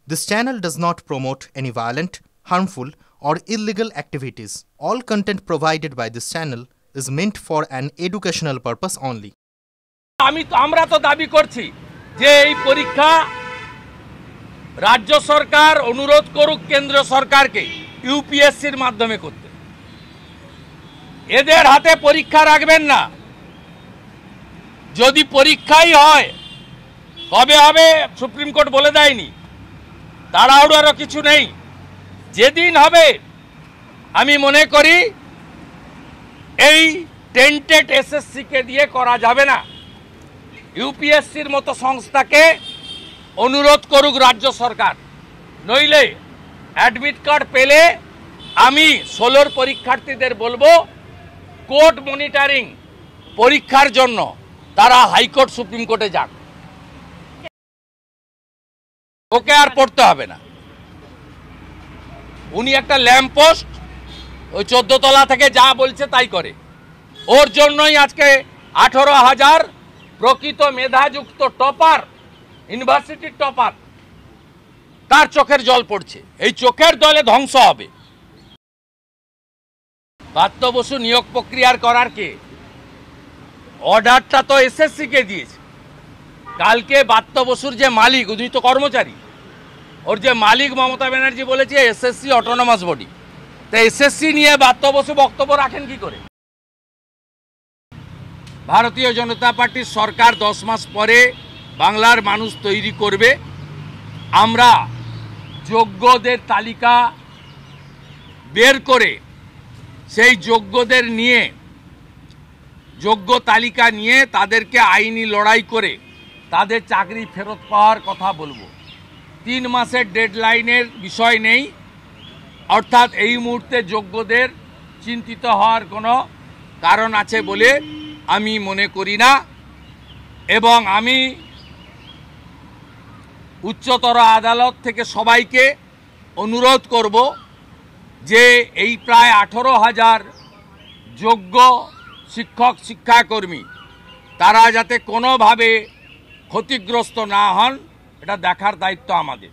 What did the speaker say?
This channel does not promote any violent, harmful, or illegal activities. All content provided by this channel is meant for an educational purpose only. আমরা তো দাবি করছি যে এই পরীক্ষা রাজ্য সরকার অনুরোধ করুক কেন্দ্র সরকারকে ইউপিএসসির মাধ্যমে করতে। এদের হাতে পরীক্ষা রাখবেন না। যদি পরীক্ষাই হয় কবে হবে সুপ্রিম কোর্ট বলে দেয়নি, তাড়াহুড়োরও কিছু নেই। যেদিন হবে আমি মনে করি এই টেন্টেড এসএসসিকে দিয়ে করা যাবে না। ইউপিএসসির মতো সংস্থাকে অনুরোধ করুক রাজ্য সরকার, নইলে অ্যাডমিট কার্ড পেলে আমি 16 পরীক্ষার্থীদের বলবো কোর্ট মনিটরিং পরীক্ষার জন্য তারা হাইকোর্ট সুপ্রিম কোর্টে যাক। ওকে আর পড়তে হবে না। উনি একটা ল্যাম্প পোস্ট, ওই 14 তলা থেকে যা বলছে তাই করে। ওর জন্যই আজকে 18,000 প্রকৃত মেধাযুক্ত টপার, ইউনিভার্সিটির টপার, তার চোখের জল পড়ছে। এই চোখের দলে ধ্বংস হবে। পার্থ বসু নিয়োগ প্রক্রিয়ার করার কে অর্ডারটা তো এসএসসিকে দিয়েছে। কালকে পার্থ বসুর যে মালিক, উনি তো কর্মচারী, ওর যে মালিক মমতা ব্যানার্জি বলেছে এসএসসি অটোনমাস বডি। তো এসএসসি নিয়ে পার্থ বসু বক্তব্য রাখেন কি করে? ভারতীয় জনতা পার্টির সরকার 10 মাস পরে বাংলার মানুষ তৈরি করবে। আমরা যোগ্যদের তালিকা বের করে সেই যোগ্যদের নিয়ে, যোগ্য তালিকা নিয়ে তাদেরকে আইনি লড়াই করে তাদের চাকরি ফেরত পাওয়ার কথা বলবো। 3 মাসের ডেডলাইনের বিষয় নেই, অর্থাৎ এই মুহূর্তে যোগ্যদের চিন্তিত হওয়ার কোনো কারণ আছে বলে আমি মনে করি না। এবং আমি উচ্চতর আদালত থেকে সবাইকে অনুরোধ করব যে এই প্রায় 18,000 যোগ্য শিক্ষক শিক্ষাকর্মী তারা যাতে কোনোভাবে ক্ষতিগ্রস্ত না হন, এটা দেখার দায়িত্ব আমাদের।